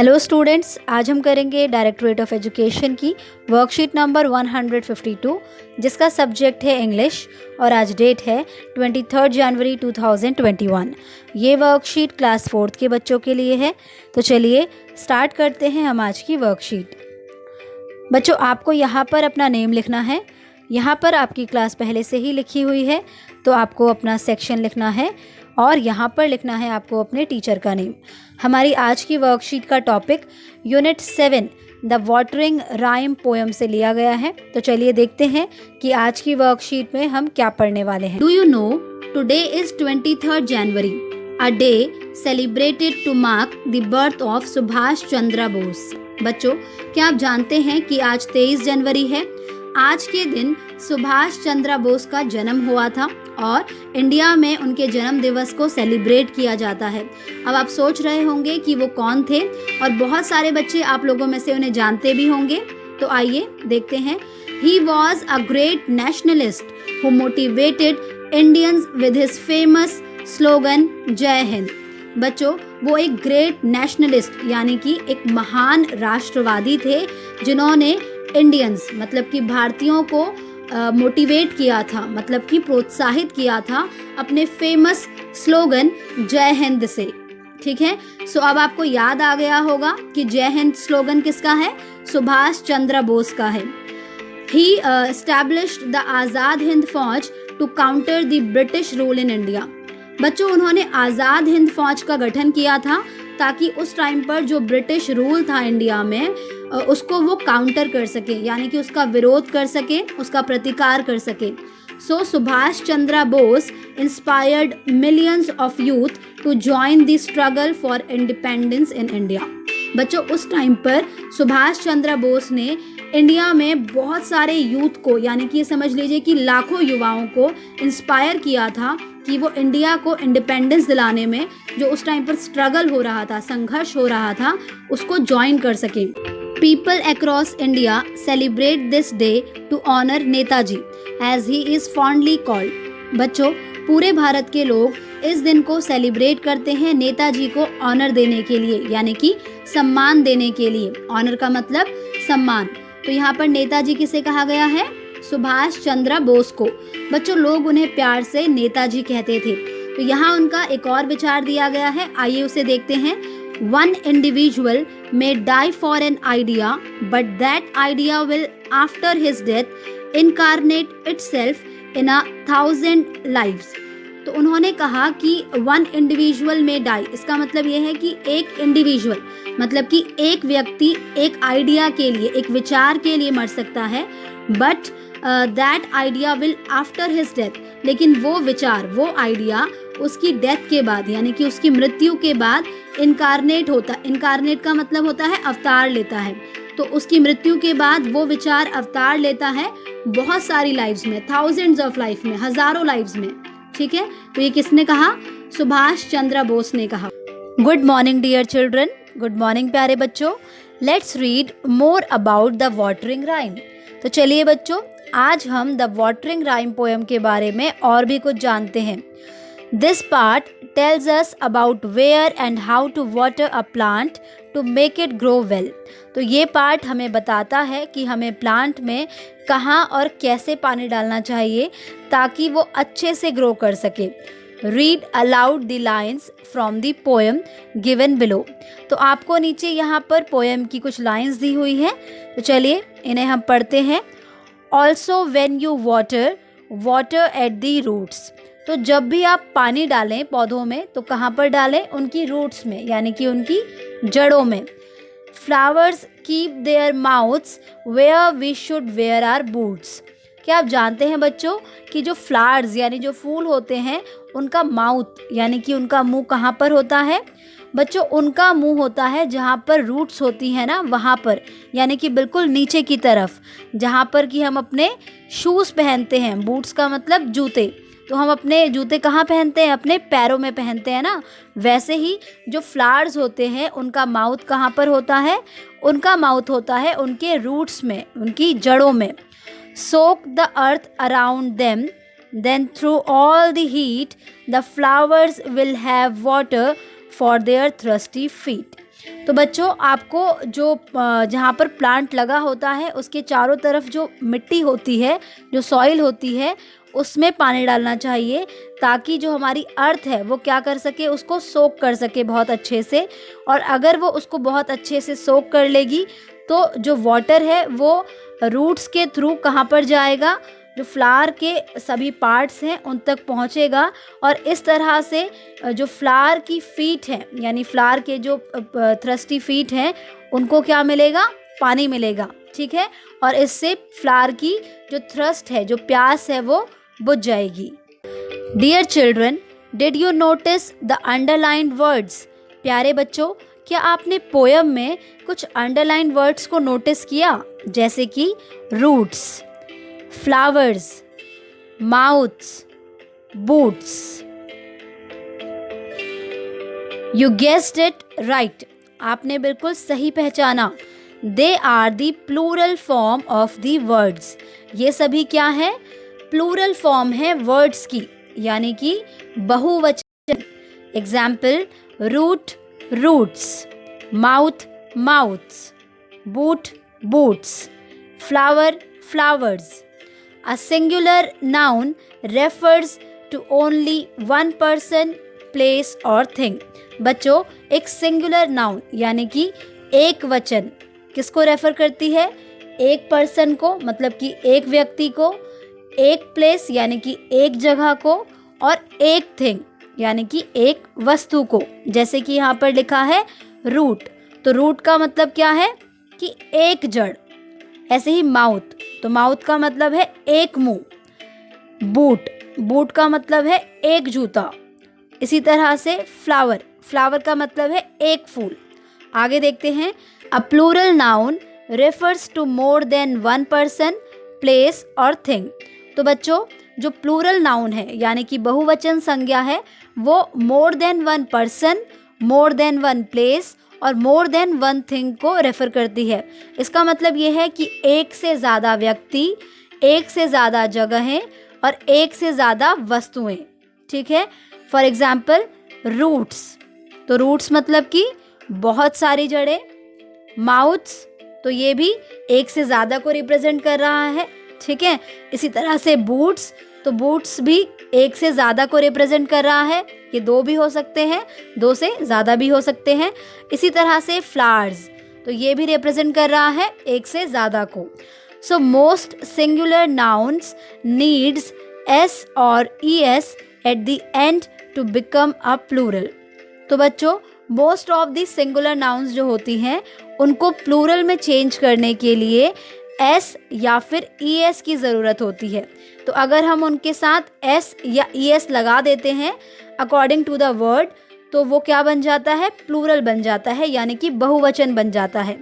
Hello students, आज हम करेंगे डायरेक्टरेट ऑफ एजुकेशन की वर्कशीट नंबर 152 जिसका सब्जेक्ट है इंग्लिश और आज डेट है 23 जनवरी 2021। ये वर्कशीट क्लास 4th के बच्चों के लिए है। तो चलिए स्टार्ट करते हैं हम आज की वर्कशीट। बच्चों, आपको यहाँ पर अपना नेम लिखना है। यहाँ पर आपकी क्लास पहले से ही लिखी हुई है, तो आपको अपना सेक्शन लिखना है और यहाँ पर लिखना है आपको अपने टीचर का नेम। हमारी आज की वर्कशीट का topic unit 7 the watering rhyme poem से लिया गया है। तो चलिए देखते हैं कि आज की वर्कशीट में हम क्या पढ़ने वाले हैं। Do you know today is 23 January, a day celebrated to mark the birth of Subhash Chandra Bose. बच्चों, क्या आप जानते हैं कि आज 23 जनवरी है? आज के दिन सुभाष चंद्र बोस का जन्म हुआ था और इंडिया में उनके जन्म दिवस को सेलिब्रेट किया जाता है। अब आप सोच रहे होंगे कि वो कौन थे, और बहुत सारे बच्चे आप लोगों में से उन्हें जानते भी होंगे। तो आइए देखते हैं। He was a great nationalist who motivated Indians with his famous slogan जय हिंद। बच्चों, वो एक ग्रेट नेशनलिस्ट यानी कि एक महान राष्ट्रवादी थे जिन्होंने इंडियंस मतलब कि भारतीयों को मोटिवेट किया था, मतलब कि प्रोत्साहित किया था अपने फेमस स्लोगन जय हिंद से। ठीक है, सो अब आपको याद आ गया होगा कि जय हिंद स्लोगन किसका है? सुभाष चंद्र बोस का है। He established the Azad Hind Fauj to counter the British rule in India. बच्चों, उन्होंने आज़ाद हिंद फौज का गठन किया था ताकि उस टाइम पर जो ब्रिटिश रूल था इंडिया में उसको वो काउंटर कर सके, यानी कि उसका विरोध कर सके, उसका प्रतिकार कर सके। So Subhash Chandra Bose inspired millions of youth to join the struggle for independence in India. बच्चों, उस टाइम पर सुभाष चंद्र बोस ने इंडिया में बहुत सारे यूथ को, यानी कि समझ लीजिए कि लाखों युवाओं को इंस्पायर किया था कि वो इंडिया को इंडिपेंडेंस दिलाने में जो उस टाइम पर स्ट्रगल हो रहा था, संघर्ष हो रहा था, उसको ज्वाइन कर सकें। People across India celebrate this day to honour Netaji as he is fondly called. बच्चों, पूरे भारत के लोग इस दिन को सेलिब्रेट करते हैं नेताजी को ऑनर देने के लिए, यानी कि सम्मान देने के लिए। ऑनर का मतलब सम्मान। तो यहाँ पर नेताजी किसे कहा गया है? सुभाष चंद्र बोस को। बच्चों, लोग उन्हें प्यार से नेताजी कहते थे। तो यहाँ उनका एक और विचार दिया गया है, आइए उसे देखते हैं। One individual may die for an idea, but that idea will, after his death, incarnate itself in 1,000 lives. तो उन्होंने कहा कि वन इंडिविजुअल में डाई, इसका मतलब ये है कि एक इंडिविजुअल मतलब कि एक व्यक्ति एक आइडिया के लिए, एक विचार के लिए मर सकता है, but that idea will after his death, लेकिन वो विचार, वो आइडिया उसकी डेथ के बाद यानी कि उसकी मृत्यु के बाद इनकारनेट होता है। इनकारनेट का मतलब होता है अवतार लेता है। तो उसकी मृत्यु के बाद वो विचार अवतार लेता है बहुत सारी लाइव्स में, थाउजेंड्स ऑफ लाइफ में, हजारों लाइव्स में। ठीक है, तो ये किसने कहा? सुभाष चंद्र बोस ने कहा। Good morning dear children, good morning प्यारे बच्चों। Let's read more about the watering rhyme. तो चलिए बच्चों, आज हम द वाटरिंग राइम पोएम के बारे में और भी कुछ जानते हैं। This part tells us about where and how to water a plant to make it grow well. तो ये पार्ट हमें बताता है कि हमें प्लांट में कहाँ और कैसे पानी डालना चाहिए ताकि वो अच्छे से ग्रो कर सके। Read aloud the lines from the poem given below. तो आपको नीचे यहाँ पर पोएम की कुछ लाइंस दी हुई हैं, तो चलिए इन्हें हम पढ़ते हैं। Also when you water at the roots. तो जब भी आप पानी डालें पौधों में तो कहाँ पर डालें? उनकी रूट्स में, यानी कि उनकी जड़ों में। Flowers keep their mouths where we should wear our boots. क्या आप जानते हैं बच्चों कि जो फ्लावर्स यानी जो फूल होते हैं उनका माउथ यानी कि उनका मुंह कहाँ पर होता है? बच्चों, उनका मुंह होता है जहाँ पर रूट्स होती हैं ना, वहाँ पर, यानी कि बिल्कुल नीचे की तरफ, जहाँ पर कि हम अपने शूज़ पहनते हैं। बूट्स का मतलब जूते। तो हम अपने जूते कहाँ पहनते हैं? अपने पैरों में पहनते हैं ना। वैसे ही जो फ्लावर्स होते हैं उनका माउथ कहाँ पर होता है? उनका माउथ होता है उनके रूट्स में, उनकी जड़ों में। Soak the earth around them, then through all the heat the flowers will have water for their thirsty feet. तो बच्चों आपको जो जहाँ पर प्लांट लगा होता है उसके चारों तरफ जो मिट्टी होती है, जो सॉइल होती है, उसमें पानी डालना चाहिए ताकि जो हमारी अर्थ है वो क्या कर सके, उसको सोक कर सके बहुत अच्छे से। और अगर वो उसको बहुत अच्छे से सोक कर लेगी तो जो वाटर है वो रूट्स के थ्रू कहाँ पर जाएगा, जो फ्लावर के सभी पार्ट्स हैं उन तक पहुँचेगा। और इस तरह से जो फ्लावर की फीट हैं, यानी फ्लावर के जो थ्रस्टी फीट हैं, उनको क्या मिलेगा, पानी मिलेगा। ठीक है, और इससे फ्लावर की जो थ्रस्ट है, जो प्यास है, वो बुझ जाएगी। Dear children, did you notice the underlined words? प्यारे बच्चों, क्या आपने पोयम में कुछ अंडरलाइंड वर्ड्स को नोटिस किया, जैसे कि roots, flowers, mouths, boots? You guessed it right, आपने बिल्कुल सही पहचाना। They are the plural form of the words. ये सभी क्या है, प्लूरल फॉर्म है वर्ड्स की, यानी कि बहुवचन। Example, root, roots, mouth, mouths, boot, boots, flower, flowers. A singular noun refers to only one person, place or thing. बच्चों, एक सिंगुलर नाउन यानी कि एक वचन किसको रेफर करती है, एक पर्सन को, मतलब कि एक व्यक्ति को, एक प्लेस यानी कि एक जगह को, और एक थिंग यानी कि एक वस्तु को। जैसे कि यहाँ पर लिखा है रूट, तो रूट का मतलब क्या है कि एक जड़। ऐसे ही माउथ, तो माउथ का मतलब है एक मुंह। बूट, बूट का मतलब है एक जूता। इसी तरह से फ्लावर, फ्लावर का मतलब है एक फूल। आगे देखते हैं, a plural noun refers to more than one person, place और थिंग। तो बच्चों, जो प्लूरल नाउन है यानी कि बहुवचन संज्ञा है, वो मोर देन वन पर्सन, मोर देन वन प्लेस और मोर देन वन थिंग को रेफर करती है। इसका मतलब ये है कि एक से ज़्यादा व्यक्ति, एक से ज़्यादा जगहें और एक से ज़्यादा वस्तुएं। ठीक है, फॉर एग्जाम्पल रूट्स, तो रूट्स मतलब कि बहुत सारी जड़ें। माउथ्स, तो ये भी एक से ज़्यादा को रिप्रेजेंट कर रहा है। ठीक है, इसी तरह से बूट्स, तो बूट्स भी एक से ज़्यादा को रिप्रेजेंट कर रहा है। ये दो भी हो सकते हैं, दो से ज़्यादा भी हो सकते हैं। इसी तरह से फ्लावर्स, तो ये भी रिप्रेजेंट कर रहा है एक से ज़्यादा को। So most singular nouns needs S और E S at the end to become a plural. तो बच्चों, most of the singular nouns जो होती हैं उनको प्लूरल में चेंज करने के लिए एस या फिर ई एस की ज़रूरत होती है। तो अगर हम उनके साथ एस या ई एस लगा देते हैं अकॉर्डिंग टू द वर्ड, तो वो क्या बन जाता है, प्लूरल बन जाता है, यानी कि बहुवचन बन जाता है।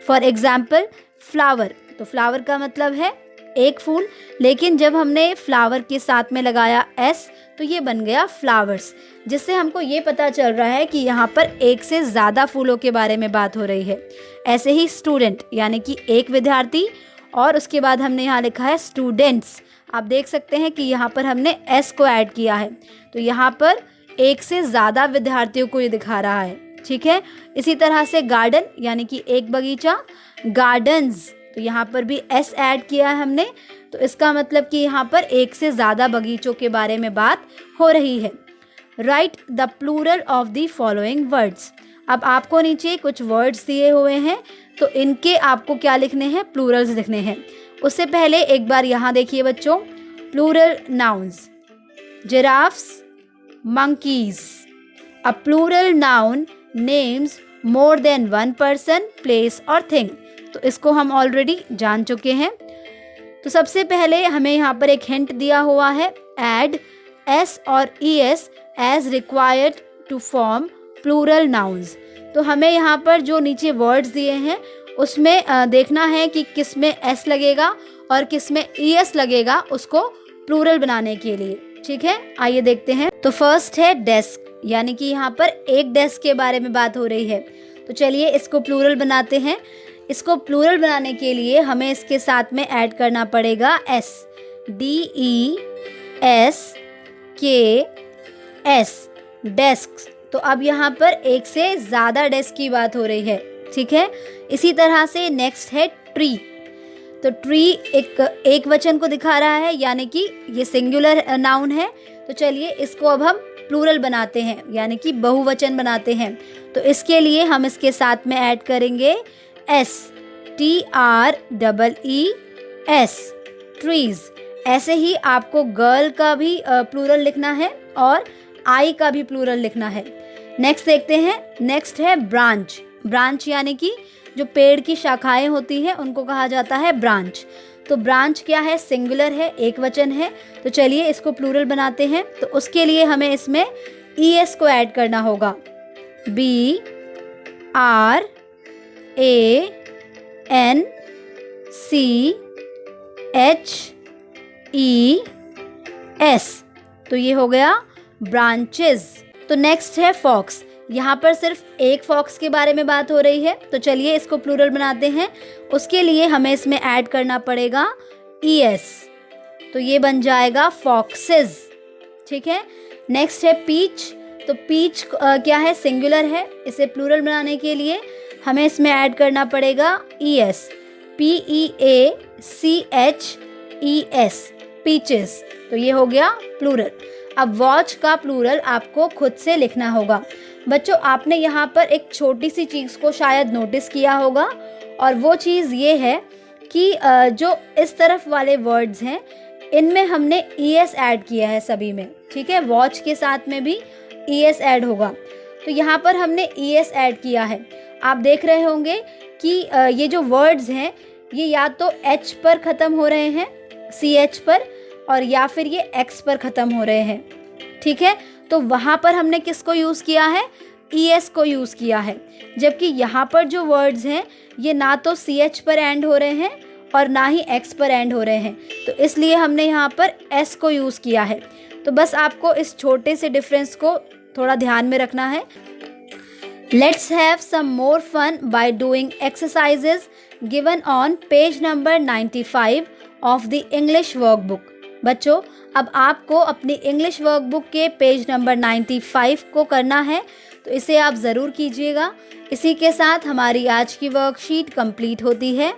फॉर एग्जाम्पल फ्लावर, तो फ्लावर का मतलब है एक फूल, लेकिन जब हमने फ्लावर के साथ में लगाया एस तो ये बन गया फ्लावर्स, जिससे हमको ये पता चल रहा है कि यहाँ पर एक से ज़्यादा फूलों के बारे में बात हो रही है। ऐसे ही स्टूडेंट यानी कि एक विद्यार्थी, और उसके बाद हमने यहाँ लिखा है स्टूडेंट्स। आप देख सकते हैं कि यहाँ पर हमने एस को ऐड किया है, तो यहाँ पर एक से ज़्यादा विद्यार्थियों को ये दिखा रहा है। ठीक है, इसी तरह से गार्डन यानी कि एक बगीचा, गार्डन्स, तो यहाँ पर भी एस ऐड किया है हमने, तो इसका मतलब कि यहाँ पर एक से ज़्यादा बगीचों के बारे में बात हो रही है। Write the plural of the following words. अब आपको नीचे कुछ वर्ड्स दिए हुए हैं, तो इनके आपको क्या लिखने हैं, प्लूरल्स लिखने हैं। उससे पहले एक बार यहाँ देखिए बच्चों, plural nouns, giraffes, monkeys. A plural noun names more than one person, place or thing. तो इसको हम ऑलरेडी जान चुके हैं। तो सबसे पहले हमें यहाँ पर एक हिंट दिया हुआ है, add s और es as required to form plural nouns। तो हमें यहाँ पर जो नीचे वर्ड्स दिए हैं उसमें देखना है कि किस में s लगेगा और किस में es लगेगा उसको प्लूरल बनाने के लिए। ठीक है, आइए देखते हैं। तो फर्स्ट है डेस्क, यानी कि यहाँ पर एक डेस्क के बारे में बात हो रही है। तो चलिए इसको प्लूरल बनाते हैं। इसको प्लूरल बनाने के लिए हमें इसके साथ में ऐड करना पड़ेगा एस, DESK, डेस्क। तो अब यहाँ पर एक से ज़्यादा डेस्क की बात हो रही है, ठीक है। इसी तरह से नेक्स्ट है ट्री। तो ट्री एक वचन को दिखा रहा है, यानी कि ये सिंगुलर नाउन है। तो चलिए इसको अब हम प्लूरल बनाते हैं, यानी कि बहुवचन बनाते हैं। तो इसके लिए हम इसके साथ में ऐड करेंगे STREES, ट्रीज। ऐसे ही आपको गर्ल का भी प्लूरल लिखना है और आई का भी प्लूरल लिखना है। नेक्स्ट देखते हैं, नेक्स्ट है ब्रांच। ब्रांच यानी कि जो पेड़ की शाखाएं होती हैं उनको कहा जाता है ब्रांच। तो ब्रांच क्या है, सिंगुलर है, एक वचन है। तो चलिए इसको प्लूरल बनाते हैं। तो उसके लिए हमें इसमें ES को ऐड करना होगा, BRANCHES। तो ये हो गया ब्रांचेस। तो नेक्स्ट है फॉक्स। यहाँ पर सिर्फ एक फॉक्स के बारे में बात हो रही है। तो चलिए इसको प्लूरल बनाते हैं। उसके लिए हमें इसमें ऐड करना पड़ेगा ES। तो ये बन जाएगा फॉक्सेस, ठीक है। नेक्स्ट है पीच। तो पीच क्या है, सिंगुलर है। इसे प्लूरल बनाने के लिए हमें इसमें ऐड करना पड़ेगा ES, PEACHES, पीचेस। तो ये हो गया प्लूरल। अब वॉच का प्लूरल आपको खुद से लिखना होगा। बच्चों, आपने यहाँ पर एक छोटी सी चीज़ को शायद नोटिस किया होगा, और वो चीज़ ये है कि जो इस तरफ वाले वर्ड्स हैं इनमें हमने ES ऐड किया है सभी में, ठीक है। वॉच के साथ में भी ES ऐड होगा। तो यहाँ पर हमने ES ऐड किया है। आप देख रहे होंगे कि ये जो वर्ड्स हैं ये या तो H पर ख़त्म हो रहे हैं, CH पर, और या फिर ये X पर ख़त्म हो रहे हैं, ठीक है। तो वहाँ पर हमने किसको यूज़ किया है, ES को यूज़ किया है। जबकि यहाँ पर जो वर्ड्स हैं ये ना तो CH पर एंड हो रहे हैं और ना ही X पर एंड हो रहे हैं। तो इसलिए हमने यहाँ पर S को यूज़ किया है। तो बस आपको इस छोटे से डिफरेंस को थोड़ा ध्यान में रखना है। Let's have some more fun by doing exercises given on page number 95 of the English workbook. बच्चों, अब आपको अपनी इंग्लिश वर्कबुक के पेज नंबर 95 को करना है, तो इसे आप ज़रूर कीजिएगा। इसी के साथ हमारी आज की वर्कशीट कंप्लीट होती है।